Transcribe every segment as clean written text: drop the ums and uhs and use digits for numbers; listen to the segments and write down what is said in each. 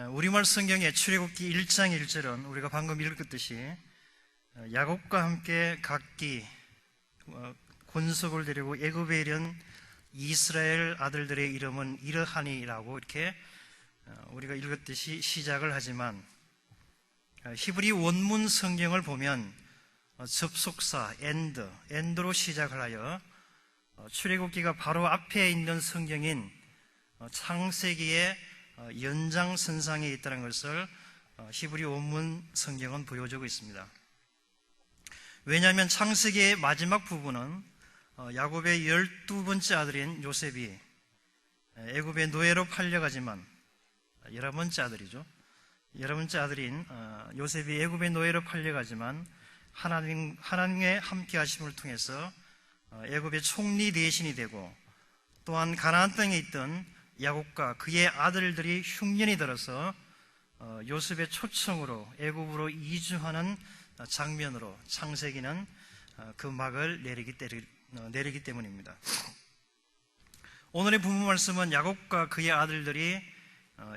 우리말 성경의 출애굽기 1장 1절은 우리가 방금 읽었듯이 야곱과 함께 각기 권속을 데리고 애굽에 이른 이스라엘 아들들의 이름은 이러하니라고 이렇게 우리가 읽었듯이 시작을 하지만, 히브리 원문 성경을 보면 접속사 엔드로 시작을 하여 출애굽기가 바로 앞에 있는 성경인 창세기의 연장선상에 있다는 것을 히브리 원문 성경은 보여주고 있습니다. 왜냐하면 창세기의 마지막 부분은 야곱의 12번째 아들인 요셉이 애굽의 노예로 팔려가지만, 11번째 아들이죠. 11번째 아들인 요셉이 애굽의 노예로 팔려가지만 하나님의 함께 하심을 통해서 애굽의 총리 대신이 되고, 또한 가나안 땅에 있던 야곱과 그의 아들들이 흉년이 들어서 요셉의 초청으로 애굽으로 이주하는 장면으로 창세기는 그 막을 내리기 때문입니다. 오늘의 본문 말씀은 야곱과 그의 아들들이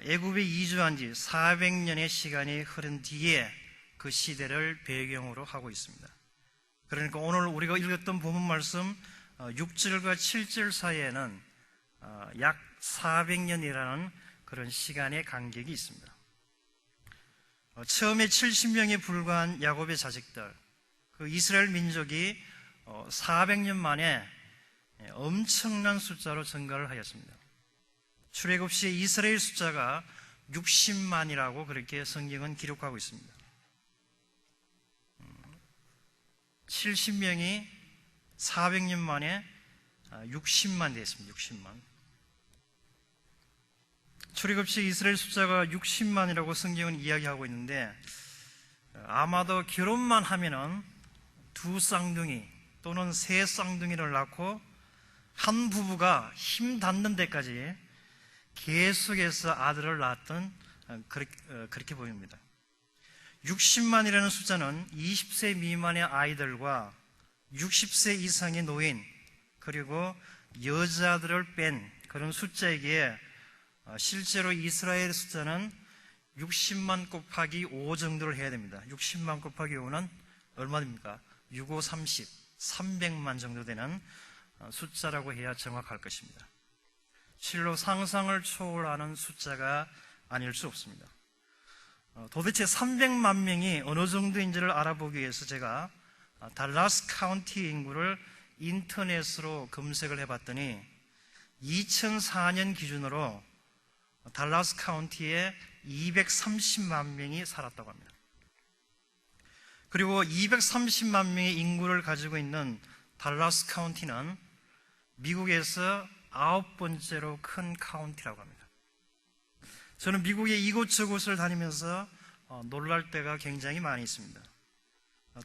애굽에 이주한 지 400년의 시간이 흐른 뒤에 그 시대를 배경으로 하고 있습니다. 그러니까 오늘 우리가 읽었던 본문 말씀 6절과 7절 사이에는 약 400년이라는 그런 시간의 간격이 있습니다. 처음에 70명에 불과한 야곱의 자식들, 그 이스라엘 민족이 400년 만에 엄청난 숫자로 증가를 하였습니다. 출애굽 시에 이스라엘 숫자가 60만이라고 그렇게 성경은 기록하고 있습니다. 70명이 400년 만에 60만 됐습니다. 60만. 출애굽 시 이스라엘 숫자가 60만이라고 성경은 이야기하고 있는데, 아마도 결혼만 하면은 2쌍둥이 또는 3쌍둥이를 낳고 한 부부가 힘 닿는 데까지 계속해서 아들을 낳았던, 그렇게 보입니다. 60만이라는 숫자는 20세 미만의 아이들과 60세 이상의 노인, 그리고 여자들을 뺀 그런 숫자이기에 실제로 이스라엘 숫자는 60만 곱하기 5 정도를 해야 됩니다. 60만 곱하기 5는 얼마 됩니까? 6, 5, 30, 300만 정도 되는 숫자라고 해야 정확할 것입니다. 실로 상상을 초월하는 숫자가 아닐 수 없습니다. 도대체 300만 명이 어느 정도인지를 알아보기 위해서 제가 달라스 카운티 인구를 인터넷으로 검색을 해봤더니 2004년 기준으로 달라스 카운티에 230만 명이 살았다고 합니다. 그리고 230만 명의 인구를 가지고 있는 달라스 카운티는 미국에서 9번째로 큰 카운티라고 합니다. 저는 미국의 이곳저곳을 다니면서 놀랄 때가 굉장히 많이 있습니다.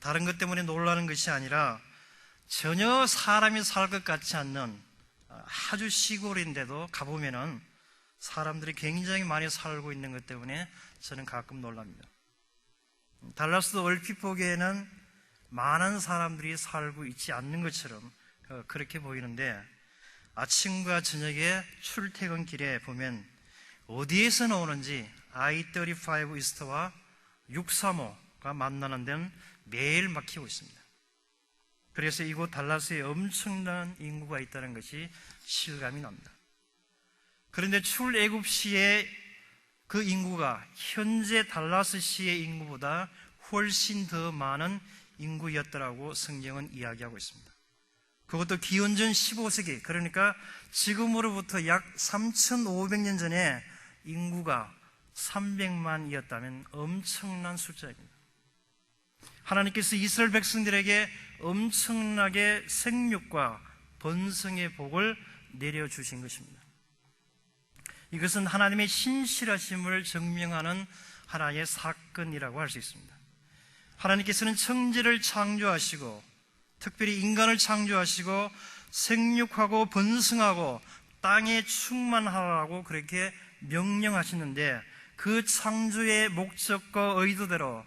다른 것 때문에 놀라는 것이 아니라 전혀 사람이 살 것 같지 않는 아주 시골인데도 가보면은 사람들이 굉장히 많이 살고 있는 것 때문에 저는 가끔 놀랍니다. 달라스도 얼핏 보기에는 많은 사람들이 살고 있지 않는 것처럼 그렇게 보이는데, 아침과 저녁에 출퇴근길에 보면 어디에서 나오는지 I-35 이스트와 635가 만나는 데는 매일 막히고 있습니다. 그래서 이곳 달라스에 엄청난 인구가 있다는 것이 실감이 납니다. 그런데 출애굽시의 그 인구가 현재 달라스시의 인구보다 훨씬 더 많은 인구였더라고 성경은 이야기하고 있습니다. 그것도 기원전 15세기, 그러니까 지금으로부터 약 3,500년 전에 인구가 300만이었다면 엄청난 숫자입니다. 하나님께서 이스라엘 백성들에게 엄청나게 생육과 번성의 복을 내려주신 것입니다. 이것은 하나님의 신실하심을 증명하는 하나의 사건이라고 할 수 있습니다. 하나님께서는 천지를 창조하시고, 특별히 인간을 창조하시고 생육하고 번성하고 땅에 충만하라고 그렇게 명령하시는데, 그 창조의 목적과 의도대로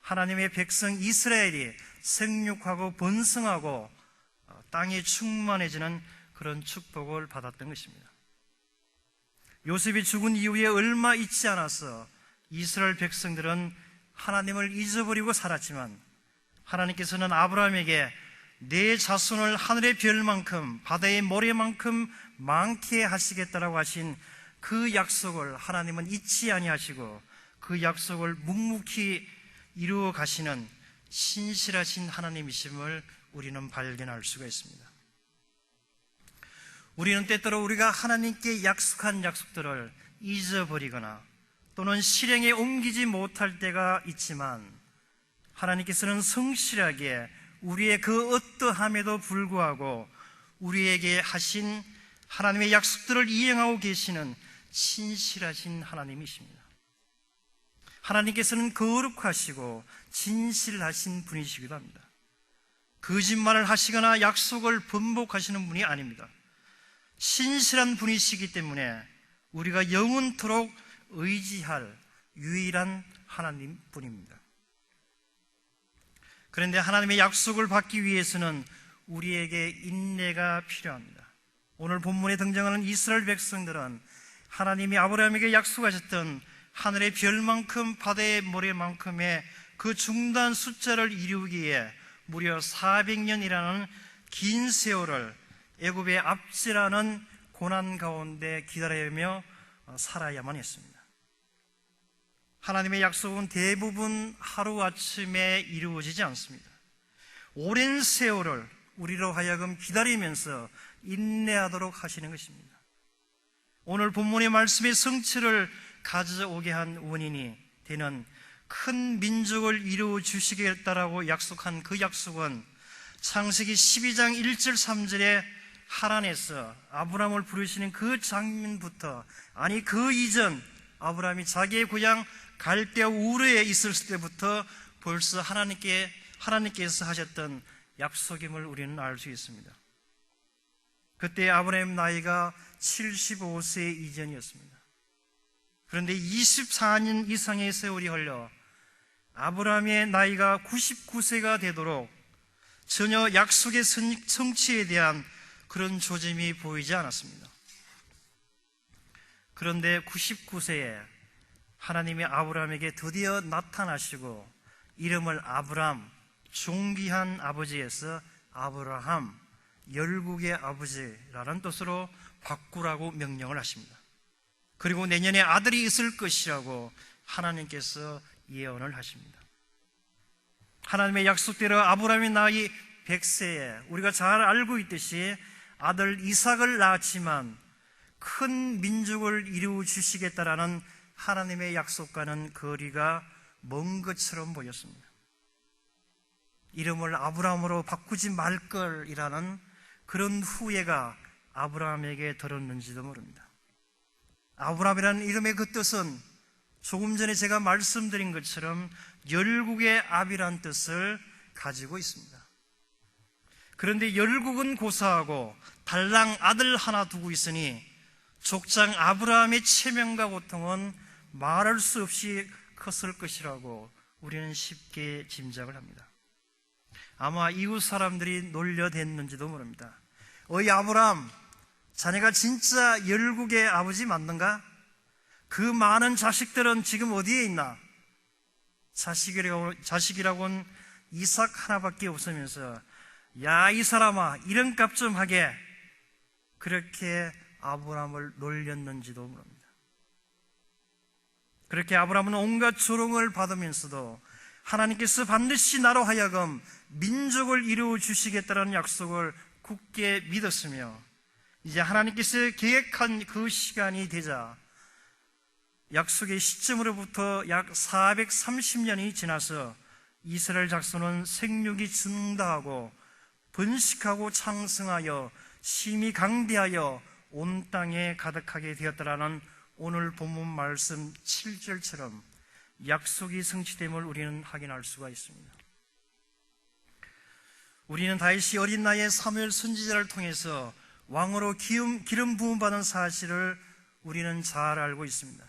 하나님의 백성 이스라엘이 생육하고 번성하고 땅이 충만해지는 그런 축복을 받았던 것입니다. 요셉이 죽은 이후에 얼마 있지 않아서 이스라엘 백성들은 하나님을 잊어버리고 살았지만, 하나님께서는 아브라함에게 내 자손을 하늘의 별만큼 바다의 모래만큼 많게 하시겠다라고 하신 그 약속을 하나님은 잊지 아니하시고 그 약속을 묵묵히 이루어 가시는 신실하신 하나님이심을 우리는 발견할 수가 있습니다. 우리는 때때로 우리가 하나님께 약속한 약속들을 잊어버리거나 또는 실행에 옮기지 못할 때가 있지만, 하나님께서는 성실하게 우리의 그 어떠함에도 불구하고 우리에게 하신 하나님의 약속들을 이행하고 계시는 신실하신 하나님이십니다. 하나님께서는 거룩하시고 진실하신 분이시기도 합니다. 거짓말을 하시거나 약속을 번복하시는 분이 아닙니다. 신실한 분이시기 때문에 우리가 영원토록 의지할 유일한 하나님뿐입니다. 그런데 하나님의 약속을 받기 위해서는 우리에게 인내가 필요합니다. 오늘 본문에 등장하는 이스라엘 백성들은 하나님이 아브라함에게 약속하셨던 하늘의 별만큼 바다의 모래만큼의 그 중단 숫자를 이루기에 무려 400년이라는 긴 세월을 애굽의 압제라는 고난 가운데 기다리며 살아야만 했습니다. 하나님의 약속은 대부분 하루아침에 이루어지지 않습니다. 오랜 세월을 우리로 하여금 기다리면서 인내하도록 하시는 것입니다. 오늘 본문의 말씀의 성취를 가져오게 한 원인이 되는 큰 민족을 이루어 주시겠다라고 약속한 그 약속은 창세기 12장 1절 3절에 하란에서 아브라함을 부르시는 그 장면부터, 아니 그 이전 아브라함이 자기의 고향 갈대아 우르에 있을 때부터 벌써 하나님께서 하셨던 약속임을 우리는 알 수 있습니다. 그때 아브라함 나이가 75세 이전이었습니다. 그런데 24년 이상의 세월이 흘러 아브라함의 나이가 99세가 되도록 전혀 약속의 성취에 대한 그런 조짐이 보이지 않았습니다. 그런데 99세에 하나님이 아브라함에게 드디어 나타나시고 이름을 아브람, 존귀한 아버지에서 아브라함, 열국의 아버지라는 뜻으로 바꾸라고 명령을 하십니다. 그리고 내년에 아들이 있을 것이라고 하나님께서 예언을 하십니다. 하나님의 약속대로 아브라함의 나이 100세에 우리가 잘 알고 있듯이 아들 이삭을 낳았지만 큰 민족을 이루어 주시겠다라는 하나님의 약속과는 거리가 먼 것처럼 보였습니다. 이름을 아브라함으로 바꾸지 말걸이라는 그런 후회가 아브라함에게 들었는지도 모릅니다. 아브라함이라는 이름의 그 뜻은 조금 전에 제가 말씀드린 것처럼 열국의 압이라는 뜻을 가지고 있습니다. 그런데 열국은 고사하고 달랑 아들 하나 두고 있으니 족장 아브라함의 체면과 고통은 말할 수 없이 컸을 것이라고 우리는 쉽게 짐작을 합니다. 아마 이웃 사람들이 놀려댔는지도 모릅니다. 어이 아브라함, 자네가 진짜 열국의 아버지 맞는가? 그 많은 자식들은 지금 어디에 있나? 자식이라고는 이삭 하나밖에 없으면서 야, 이 사람아, 이런 값 좀 하게, 그렇게 아브라함을 놀렸는지도 모릅니다. 그렇게 아브라함은 온갖 조롱을 받으면서도 하나님께서 반드시 나로 하여금 민족을 이루어 주시겠다는 약속을 굳게 믿었으며, 이제 하나님께서 계획한 그 시간이 되자 약속의 시점으로부터 약 430년이 지나서 이스라엘 자손은 생육이 증다하고 번식하고 창성하여 심히 강대하여 온 땅에 가득하게 되었다라는 오늘 본문 말씀 7절처럼 약속이 성취됨을 우리는 확인할 수가 있습니다. 우리는 다윗이 어린 나이에 사무엘 선지자를 통해서 왕으로 기름 부음 받은 사실을 우리는 잘 알고 있습니다.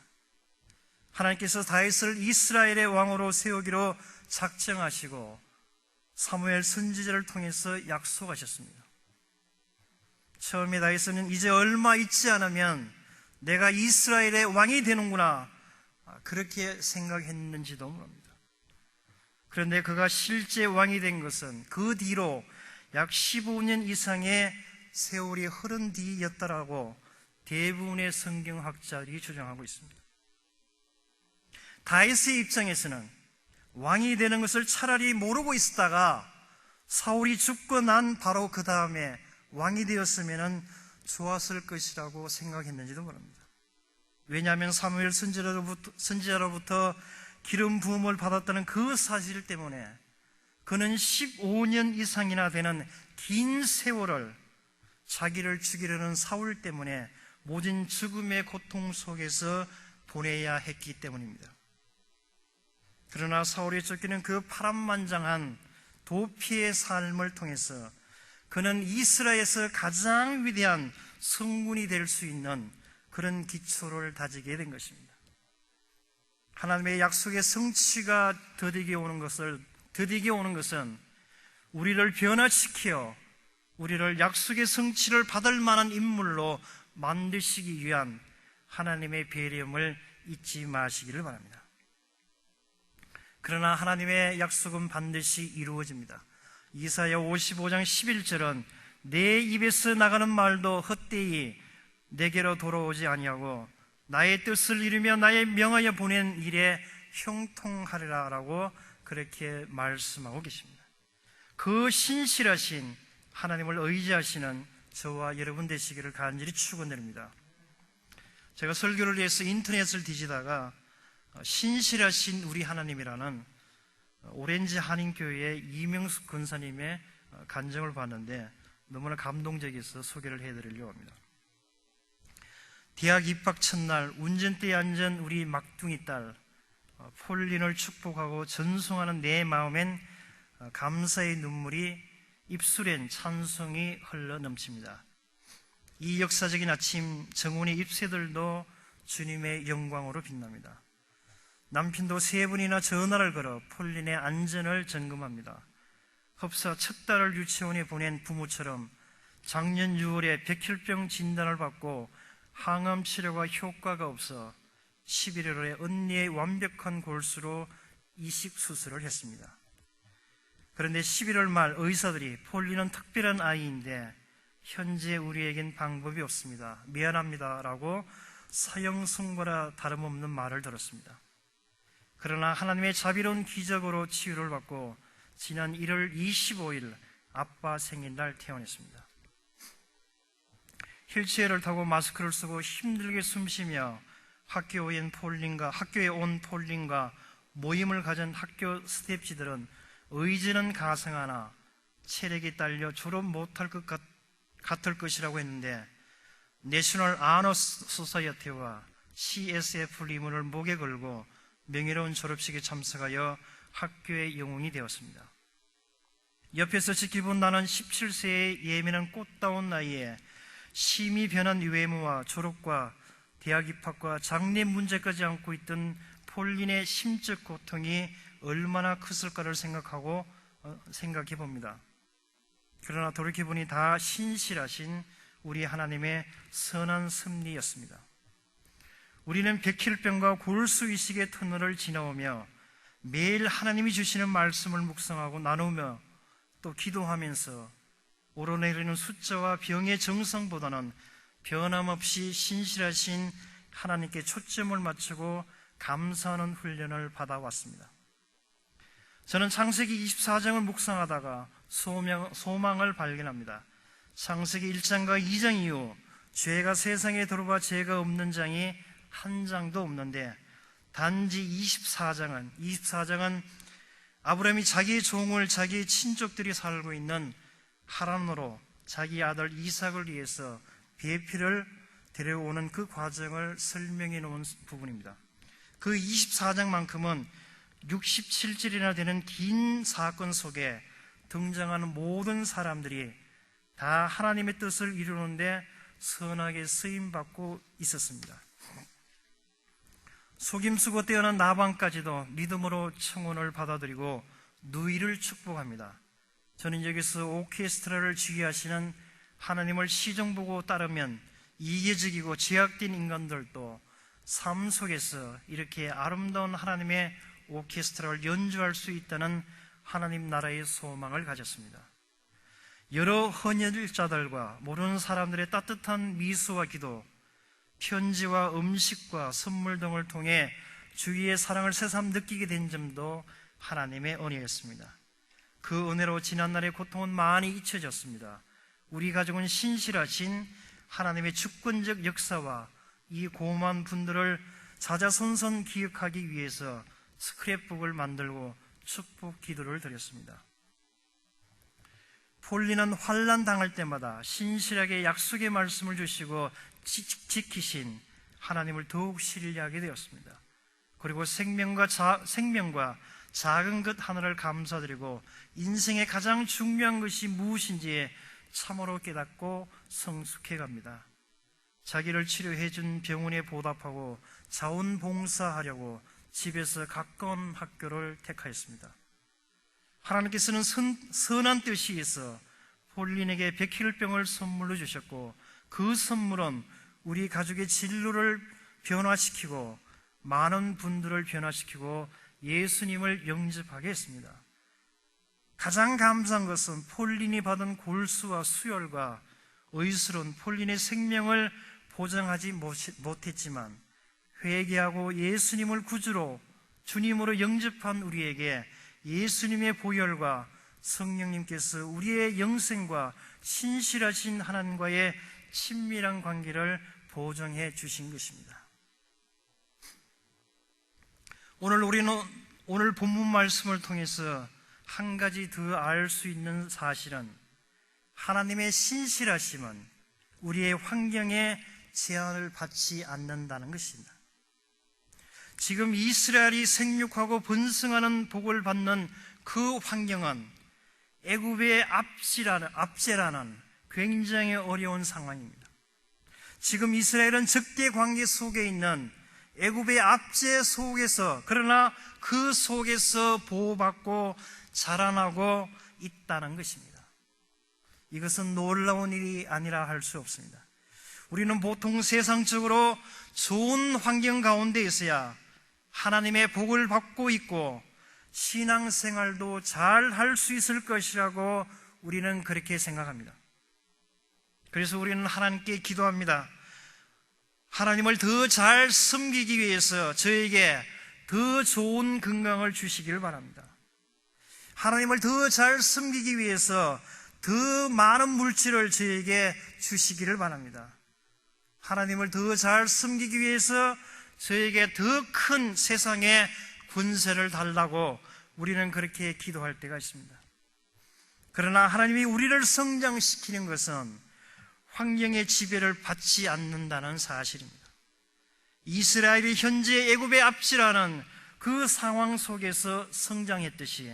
하나님께서 다윗을 이스라엘의 왕으로 세우기로 작정하시고 사무엘 선지자를 통해서 약속하셨습니다. 처음에 다윗은 이제 얼마 있지 않으면 내가 이스라엘의 왕이 되는구나, 그렇게 생각했는지도 모릅니다. 그런데 그가 실제 왕이 된 것은 그 뒤로 약 15년 이상의 세월이 흐른 뒤였다라고 대부분의 성경학자들이 주장하고 있습니다. 다윗의 입장에서는 왕이 되는 것을 차라리 모르고 있었다가 사울이 죽고 난 바로 그 다음에 왕이 되었으면 좋았을 것이라고 생각했는지도 모릅니다. 왜냐하면 사무엘 선지자로부터 기름 부음을 받았다는 그 사실 때문에 그는 15년 이상이나 되는 긴 세월을 자기를 죽이려는 사울 때문에 모진 죽음의 고통 속에서 보내야 했기 때문입니다. 그러나 사울이 쫓기는 그 파란만장한 도피의 삶을 통해서 그는 이스라엘에서 가장 위대한 성군이 될 수 있는 그런 기초를 다지게 된 것입니다. 하나님의 약속의 성취가 더디게 오는 것은 우리를 변화시켜 우리를 약속의 성취를 받을 만한 인물로 만드시기 위한 하나님의 배려임을 잊지 마시기를 바랍니다. 그러나 하나님의 약속은 반드시 이루어집니다. 이사야 55장 11절은 내 입에서 나가는 말도 헛되이 내게로 돌아오지 아니하고 나의 뜻을 이루며 나의 명하여 보낸 일에 형통하리라 라고 그렇게 말씀하고 계십니다. 그 신실하신 하나님을 의지하시는 저와 여러분 되시기를 간절히 축원드립니다. 제가 설교를 위해서 인터넷을 뒤지다가 신실하신 우리 하나님이라는 오렌지 한인교회의 이명숙 권사님의 간증을 봤는데 너무나 감동적이어서 소개를 해드리려고 합니다. 대학 입학 첫날 운전대에 앉은 우리 막둥이 딸 폴린을 축복하고 전송하는 내 마음엔 감사의 눈물이, 입술엔 찬송이 흘러 넘칩니다. 이 역사적인 아침 정훈의 잎새들도 주님의 영광으로 빛납니다. 남편도 3번이나 전화를 걸어 폴린의 안전을 점검합니다. 흡사 첫 딸을 유치원에 보낸 부모처럼 작년 6월에 백혈병 진단을 받고 항암 치료가 효과가 없어 11월에 언니의 완벽한 골수로 이식 수술을 했습니다. 그런데 11월 말 의사들이 폴린은 특별한 아이인데 현재 우리에겐 방법이 없습니다. 미안합니다 라고 사형 선고라 다름없는 말을 들었습니다. 그러나 하나님의 자비로운 기적으로 치유를 받고 지난 1월 25일 아빠 생일날 퇴원했습니다. 휠체어를 타고 마스크를 쓰고 힘들게 숨쉬며 학교에 온 폴린과 모임을 가진 학교 스태프들은 의지는 가상하나 체력이 딸려 졸업 못할 것 같을 것이라고 했는데 내셔널 아너 소사이어티와 CSF 리문을 목에 걸고 명예로운 졸업식에 참석하여 학교의 영웅이 되었습니다. 옆에서 지켜본 나는 17세의 예민한 꽃다운 나이에 심히 변한 외모와 졸업과 대학 입학과 장래 문제까지 안고 있던 폴린의 심적 고통이 얼마나 컸을까를 생각해 봅니다. 그러나 돌이켜보니 다 신실하신 우리 하나님의 선한 섭리였습니다. 우리는 백혈병과 골수 이식의 터널을 지나오며 매일 하나님이 주시는 말씀을 묵상하고 나누며 또 기도하면서 오르내리는 숫자와 병의 정성보다는 변함없이 신실하신 하나님께 초점을 맞추고 감사하는 훈련을 받아왔습니다. 저는 창세기 24장을 묵상하다가 소망을 발견합니다. 창세기 1장과 2장 이후 죄가 세상에 들어와 죄가 없는 장이 한 장도 없는데 단지 24장은 아브라함이 자기의 종을 자기의 친족들이 살고 있는 하란으로 자기 아들 이삭을 위해서 배필을 데려오는 그 과정을 설명해 놓은 부분입니다. 그 24장만큼은 67절이나 되는 긴 사건 속에 등장하는 모든 사람들이 다 하나님의 뜻을 이루는데 선하게 쓰임받고 있었습니다. 속임수고 뛰어난 나방까지도 믿음으로 청혼을 받아들이고 누이를 축복합니다. 저는 여기서 오케스트라를 지휘하시는 하나님을 시정 보고 따르면 이기적이고 제약된 인간들도 삶 속에서 이렇게 아름다운 하나님의 오케스트라를 연주할 수 있다는 하나님 나라의 소망을 가졌습니다. 여러 헌혈자들과 모르는 사람들의 따뜻한 미소와 기도, 편지와 음식과 선물 등을 통해 주위의 사랑을 새삼 느끼게 된 점도 하나님의 은혜였습니다. 그 은혜로 지난날의 고통은 많이 잊혀졌습니다. 우리 가족은 신실하신 하나님의 주권적 역사와 이 고마운 분들을 자자손손 기억하기 위해서 스크랩북을 만들고 축복 기도를 드렸습니다. 폴리는 환난 당할 때마다 신실하게 약속의 말씀을 주시고 지키신 하나님을 더욱 신뢰하게 되었습니다. 그리고 생명과 작은 것 하나를 감사드리고 인생의 가장 중요한 것이 무엇인지에 참으로 깨닫고 성숙해 갑니다. 자기를 치료해 준 병원에 보답하고 자원봉사하려고 집에서 가까운 학교를 택하였습니다. 하나님께서는 선한 뜻이 있어 폴린에게 백혈병을 선물로 주셨고 그 선물은 우리 가족의 진로를 변화시키고 많은 분들을 변화시키고 예수님을 영접하게 했습니다. 가장 감사한 것은 폴린이 받은 골수와 수혈과 의술은 폴린의 생명을 보장하지 못했지만 회개하고 예수님을 구주로 주님으로 영접한 우리에게 예수님의 보혈과 성령님께서 우리의 영생과 신실하신 하나님과의 친밀한 관계를 보증해 주신 것입니다. 오늘 본문 말씀을 통해서 한 가지 더 알 수 있는 사실은 하나님의 신실하심은 우리의 환경에 제한을 받지 않는다는 것입니다. 지금 이스라엘이 생육하고 번성하는 복을 받는 그 환경은 애굽의 압제라는 굉장히 어려운 상황입니다. 지금 이스라엘은 적대 관계 속에 있는 애굽의 압제 속에서, 그러나 그 속에서 보호받고 자라나고 있다는 것입니다. 이것은 놀라운 일이 아니라 할 수 없습니다. 우리는 보통 세상적으로 좋은 환경 가운데 있어야 하나님의 복을 받고 있고 신앙생활도 잘 할 수 있을 것이라고 우리는 그렇게 생각합니다. 그래서 우리는 하나님께 기도합니다. 하나님을 더 잘 섬기기 위해서 저에게 더 좋은 건강을 주시기를 바랍니다. 하나님을 더 잘 섬기기 위해서 더 많은 물질을 저에게 주시기를 바랍니다. 하나님을 더 잘 섬기기 위해서 저에게 더 큰 세상의 권세를 달라고 우리는 그렇게 기도할 때가 있습니다. 그러나 하나님이 우리를 성장시키는 것은 환경의 지배를 받지 않는다는 사실입니다. 이스라엘이 현재 애굽의 압제라는 그 상황 속에서 성장했듯이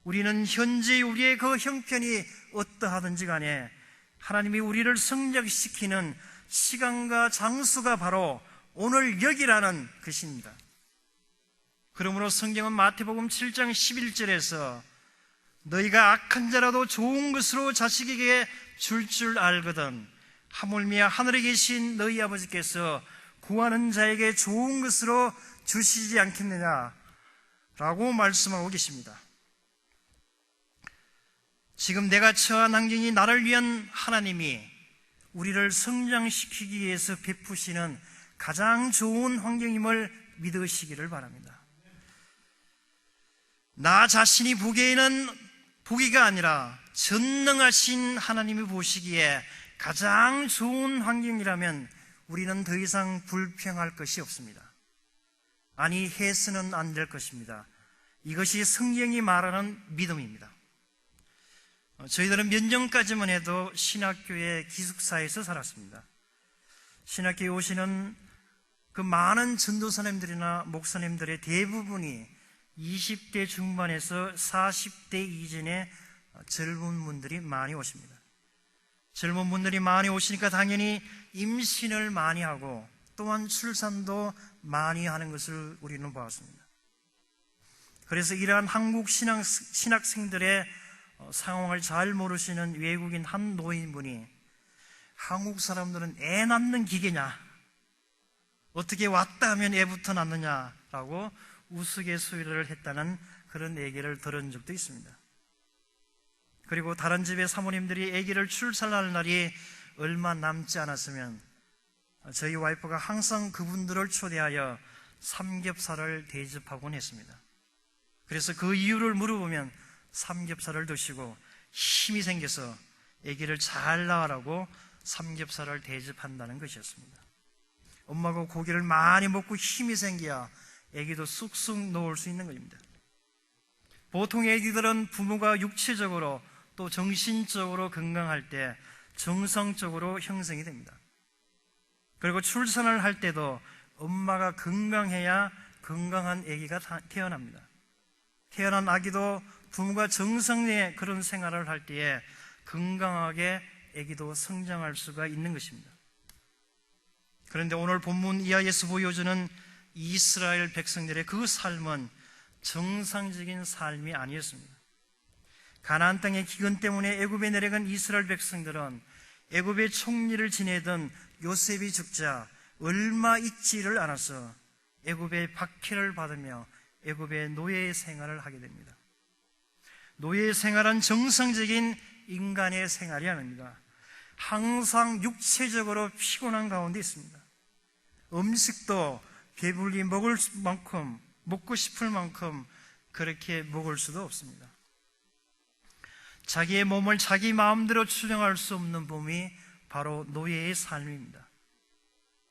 우리는 현재 우리의 그 형편이 어떠하든지 간에 하나님이 우리를 성장시키는 시간과 장수가 바로 오늘 여기라는 것입니다. 그러므로 성경은 마태복음 7장 11절에서 너희가 악한 자라도 좋은 것으로 자식에게 줄 알거든 하물며 하늘에 계신 너희 아버지께서 구하는 자에게 좋은 것으로 주시지 않겠느냐 라고 말씀하고 계십니다. 지금 내가 처한 환경이 나를 위한 하나님이 우리를 성장시키기 위해서 베푸시는 가장 좋은 환경임을 믿으시기를 바랍니다. 나 자신이 보기가 아니라 전능하신 하나님이 보시기에 가장 좋은 환경이라면 우리는 더 이상 불평할 것이 없습니다. 아니, 해서는 안 될 것입니다. 이것이 성경이 말하는 믿음입니다. 저희들은 몇 년까지만 해도 신학교의 기숙사에서 살았습니다. 신학교에 오시는 그 많은 전도사님들이나 목사님들의 대부분이 20대 중반에서 40대 이전의 젊은 분들이 많이 오십니다. 젊은 분들이 많이 오시니까 당연히 임신을 많이 하고 또한 출산도 많이 하는 것을 우리는 보았습니다. 그래서 이러한 한국 신학생들의 상황을 잘 모르시는 외국인 한 노인분이 한국 사람들은 애 낳는 기계냐? 어떻게 왔다 하면 애부터 낳느냐라고 우스갯소리를 했다는 그런 얘기를 들은 적도 있습니다. 그리고 다른 집의 사모님들이 아기를 출산할 날이 얼마 남지 않았으면 저희 와이프가 항상 그분들을 초대하여 삼겹살을 대접하곤 했습니다. 그래서 그 이유를 물어보면 삼겹살을 드시고 힘이 생겨서 아기를 잘 낳으라고 삼겹살을 대접한다는 것이었습니다. 엄마가 고기를 많이 먹고 힘이 생겨야 아기도 쑥쑥 놓을 수 있는 것입니다. 보통 아기들은 부모가 육체적으로 또 정신적으로 건강할 때 정상적으로 형성이 됩니다. 그리고 출산을 할 때도 엄마가 건강해야 건강한 아기가 태어납니다. 태어난 아기도 부모가 정상의 그런 생활을 할 때에 건강하게 아기도 성장할 수가 있는 것입니다. 그런데 오늘 본문 이하에서 보여주는 이스라엘 백성들의 그 삶은 정상적인 삶이 아니었습니다. 가나안 땅의 기근 때문에 애굽에 내려간 이스라엘 백성들은 애굽의 총리를 지내던 요셉이 죽자 얼마 있지를 않아서 애굽의 박해를 받으며 애굽의 노예 생활을 하게 됩니다. 노예 생활은 정상적인 인간의 생활이 아닙니다. 항상 육체적으로 피곤한 가운데 있습니다. 음식도 배불리 먹을 만큼, 먹고 싶을 만큼 그렇게 먹을 수도 없습니다. 자기의 몸을 자기 마음대로 추정할 수 없는 몸이 바로 노예의 삶입니다.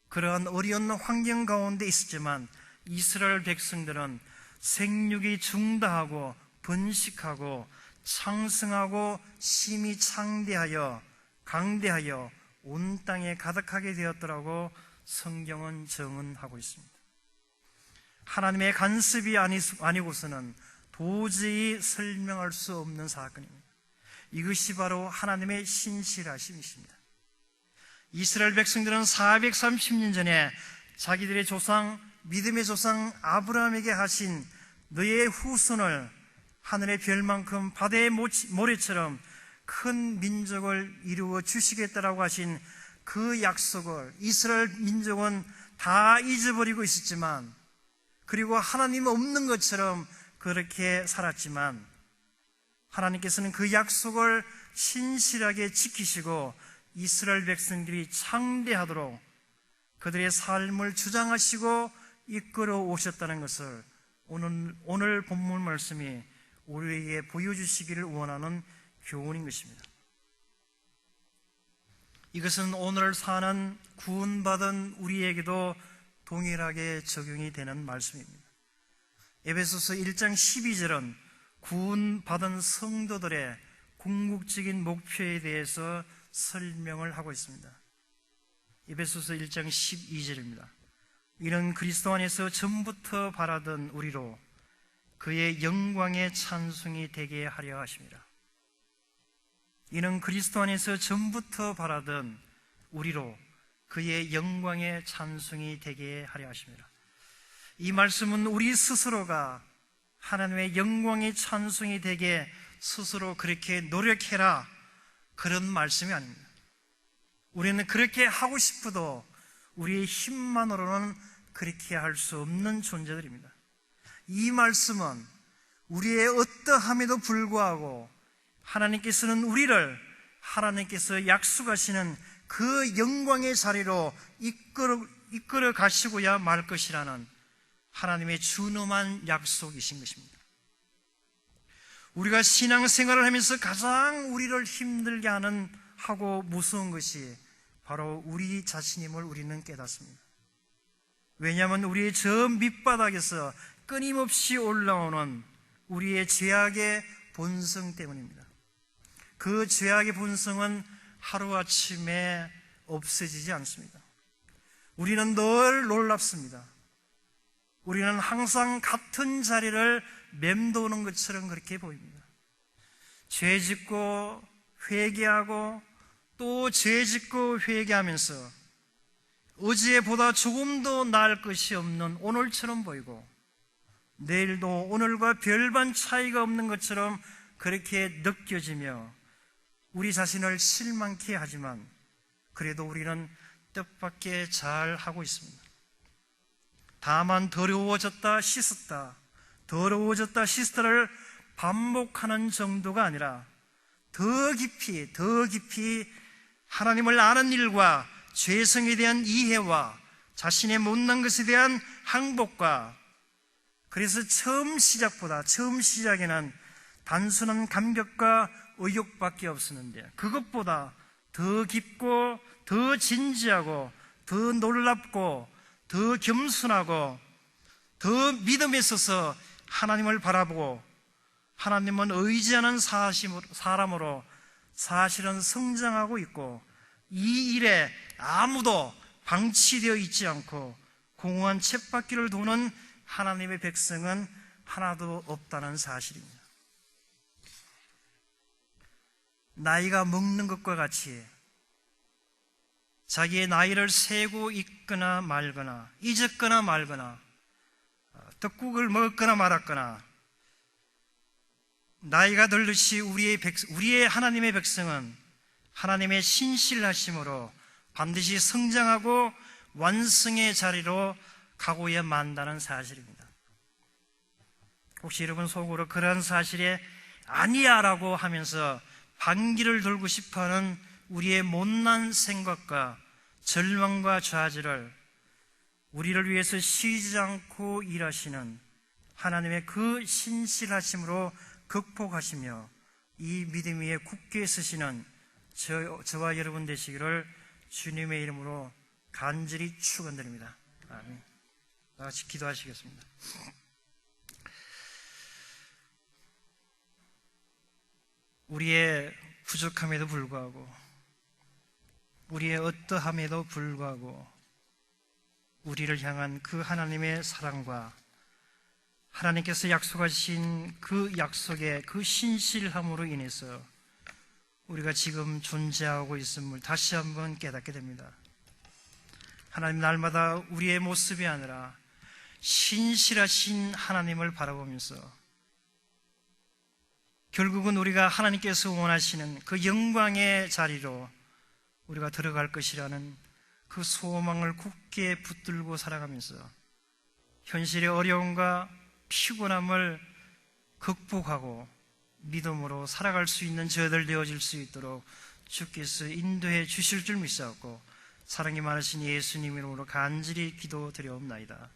그러한 어려운 환경 가운데 있었지만 이스라엘 백성들은 생육이 중다하고 번식하고 창성하고 심히 창대하여 강대하여 온 땅에 가득하게 되었더라고 성경은 증언하고 있습니다. 하나님의 간섭이 아니고서는 도저히 설명할 수 없는 사건입니다. 이것이 바로 하나님의 신실하심이십니다. 이스라엘 백성들은 430년 전에 자기들의 조상, 믿음의 조상 아브라함에게 하신 너의 후손을 하늘의 별만큼 바다의 모래처럼 큰 민족을 이루어 주시겠다라고 하신 그 약속을 이스라엘 민족은 다 잊어버리고 있었지만, 그리고 하나님 없는 것처럼 그렇게 살았지만, 하나님께서는 그 약속을 신실하게 지키시고 이스라엘 백성들이 창대하도록 그들의 삶을 주장하시고 이끌어 오셨다는 것을 오늘 본문 말씀이 우리에게 보여주시기를 원하는 교훈인 것입니다. 이것은 오늘 사는 구원받은 우리에게도 동일하게 적용이 되는 말씀입니다. 에베소서 1장 12절은 구원받은 성도들의 궁극적인 목표에 대해서 설명을 하고 있습니다. 에베소서 1장 12절입니다. 이는 그리스도 안에서 전부터 바라던 우리로 그의 영광의 찬송이 되게 하려 하심이라. 이는 그리스도 안에서 전부터 바라던 우리로 그의 영광의 찬송이 되게 하려 하심이라. 이 말씀은 우리 스스로가 하나님의 영광의 찬송이 되게 스스로 그렇게 노력해라, 그런 말씀이 아닙니다. 우리는 그렇게 하고 싶어도 우리의 힘만으로는 그렇게 할 수 없는 존재들입니다. 이 말씀은 우리의 어떠함에도 불구하고 하나님께서는 우리를 하나님께서 약속하시는 그 영광의 자리로 이끌어 가시고야 말 것이라는 하나님의 준엄한 약속이신 것입니다. 우리가 신앙생활을 하면서 가장 우리를 힘들게 하고 무서운 것이 바로 우리 자신임을 우리는 깨닫습니다. 왜냐하면 우리의 저 밑바닥에서 끊임없이 올라오는 우리의 죄악의 본성 때문입니다. 그 죄악의 본성은 하루아침에 없어지지 않습니다. 우리는 늘 놀랍습니다. 우리는 항상 같은 자리를 맴도는 것처럼 그렇게 보입니다. 죄 짓고 회개하고 또 죄 짓고 회개하면서 어제보다 조금도 나을 것이 없는 오늘처럼 보이고, 내일도 오늘과 별반 차이가 없는 것처럼 그렇게 느껴지며 우리 자신을 실망케 하지만, 그래도 우리는 뜻밖의 잘 하고 있습니다. 다만 더러워졌다 씻었다, 더러워졌다 씻었다를 반복하는 정도가 아니라 더 깊이 하나님을 아는 일과 죄성에 대한 이해와 자신의 못난 것에 대한 항복과, 그래서 처음 시작에는 단순한 감격과 의욕밖에 없었는데 그것보다 더 깊고 더 진지하고 더 놀랍고 더 겸손하고 더 믿음에 있어서 하나님을 바라보고, 하나님은 의지하는 사람으로 사실은 성장하고 있고, 이 일에 아무도 방치되어 있지 않고 공허한 쳇바퀴를 도는 하나님의 백성은 하나도 없다는 사실입니다. 나이가 먹는 것과 같이 자기의 나이를 세고 있거나 말거나, 잊었거나 말거나, 떡국을 먹었거나 말았거나, 나이가 들듯이 우리의 하나님의 백성은 하나님의 신실하심으로 반드시 성장하고 완성의 자리로 가고야 만다는 사실입니다. 혹시 여러분 속으로 그러한 사실에 아니야 라고 하면서 반기를 돌고 싶어하는 우리의 못난 생각과 절망과 좌절을 우리를 위해서 쉬지 않고 일하시는 하나님의 그 신실하심으로 극복하시며 이 믿음 위에 굳게 서시는 저와 여러분 되시기를 주님의 이름으로 간절히 축원드립니다. 아멘. 다 같이 기도하시겠습니다. 우리의 부족함에도 불구하고, 우리의 어떠함에도 불구하고 우리를 향한 그 하나님의 사랑과 하나님께서 약속하신 그 약속의 그 신실함으로 인해서 우리가 지금 존재하고 있음을 다시 한번 깨닫게 됩니다. 하나님, 날마다 우리의 모습이 아니라 신실하신 하나님을 바라보면서 결국은 우리가 하나님께서 원하시는 그 영광의 자리로 우리가 들어갈 것이라는 그 소망을 굳게 붙들고 살아가면서 현실의 어려움과 피곤함을 극복하고 믿음으로 살아갈 수 있는 저들 되어질 수 있도록 주께서 인도해 주실 줄 믿사옵고 사랑이 많으신 예수님 이름으로 간절히 기도드려옵나이다.